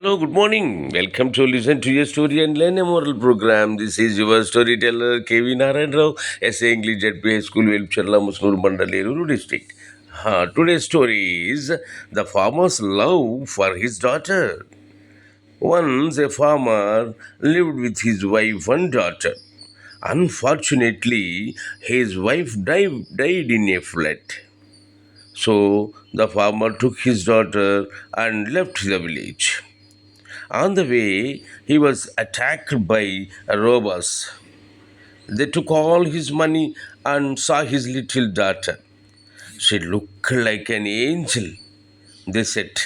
Hello, good morning. Welcome to listen to your story and learn a moral program. This is your storyteller KV Narayan Rao, SA English ZPA School, Velpcherla, Musnur Mandal, Eruru district. Today's story is the farmer's love for his daughter. Once a farmer lived with his wife and daughter. Unfortunately, his wife died in a flood. So the farmer took his daughter and left the village. On the way, he was attacked by robbers. They took all his money and saw his little daughter. She looked like an angel. They said,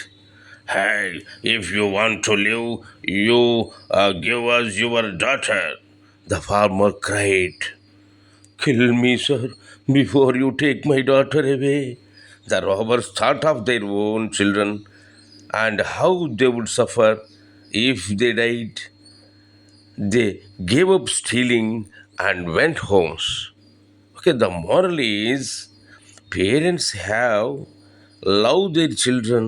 "Hey, if you want to live, you give us your daughter." The farmer cried, "Kill me, sir, before you take my daughter away." The robbers thought of their own children and how they would suffer if they died. They gave up stealing and went homes. Okay, the moral is parents have loved their children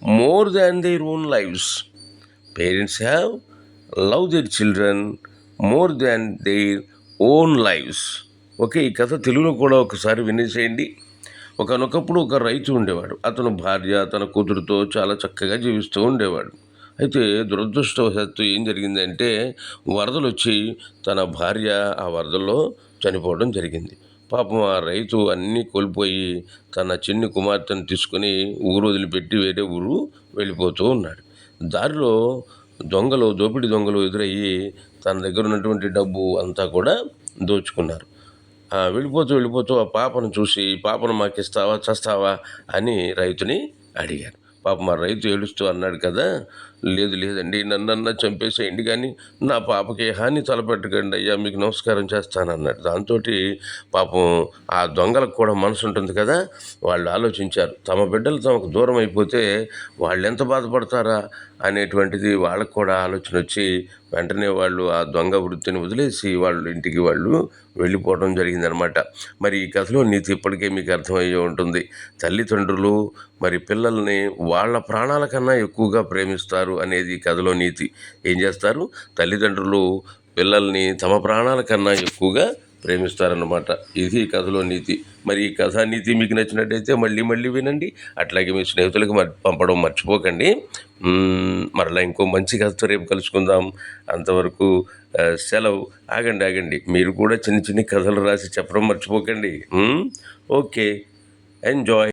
more than their own lives. Parents have loved their children more than their own lives. Okay, ఈ కథ తెలుగులో కూడా ఒకసారి వినేసేయండి. ఒకనొకప్పుడు ఒక రైతు ఉండేవాడు. అతను భార్య తన కూతురుతో చాలా చక్కగా జీవిస్తూ ఉండేవాడు. అయితే దురదృష్టవశాత్తు ఏం జరిగిందంటే వరదలు వచ్చి తన భార్య ఆ వరదల్లో చనిపోవడం జరిగింది. పాపం ఆ రైతు అన్నీ కోల్పోయి తన చిన్ని కుమార్తెను తీసుకొని ఊరు వదిలిపెట్టి వేరే ఊరు వెళ్ళిపోతూ ఉన్నాడు. దారిలో దోపిడీ దొంగలు ఎదురయ్యి తన దగ్గర ఉన్నటువంటి డబ్బు అంతా కూడా దోచుకున్నారు. వెళ్ళిపోతూ ఆ పాపను చూసి, "పాపను మాకిస్తావా, చస్తావా" అని రైతుని అడిగారు. పాపం ఆ రైతు ఏడుస్తూ అన్నాడు కదా, లేదండి, నన్నన్నా చంపేసేయండి, కానీ నా పాపకి హాని తలపెట్టకండి అయ్యా, మీకు నమస్కారం చేస్తానన్నాడు. దాంతో పాపం ఆ దొంగలకు కూడా మనసు ఉంటుంది కదా, వాళ్ళు ఆలోచించారు, తమ బిడ్డలు తమకు దూరం అయిపోతే వాళ్ళు ఎంత బాధపడతారా అనేటువంటిది వాళ్ళకు కూడా ఆలోచన వచ్చి వెంటనే వాళ్ళు ఆ దొంగ వృత్తిని వదిలేసి వాళ్ళ ఇంటికి వాళ్ళు వెళ్ళిపోవడం జరిగిందనమాట. మరి ఈ కథలో నీతి ఇప్పటికే మీకు అర్థమయ్యే ఉంటుంది. తల్లిదండ్రులు మరి పిల్లల్ని వాళ్ళ ప్రాణాల కన్నా ఎక్కువగా ప్రేమిస్తారు అనేది కథలో నీతి. ఏం చేస్తారు? తల్లిదండ్రులు పిల్లల్ని తమ ప్రాణాల కన్నా ఎక్కువగా ప్రేమిస్తారన్నమాట. ఇది కథలో నీతి. మరి ఈ కథా నీతి మీకు నచ్చినట్టయితే మళ్ళీ వినండి. అట్లాగే మీ స్నేహితులకు పంపడం మర్చిపోకండి. మరలా ఇంకో మంచి కథతో రేపు కలుసుకుందాం. అంతవరకు సెలవు. ఆగండి, మీరు కూడా చిన్ని కథలు రాసి చెప్పడం మర్చిపోకండి. Okay, enjoy.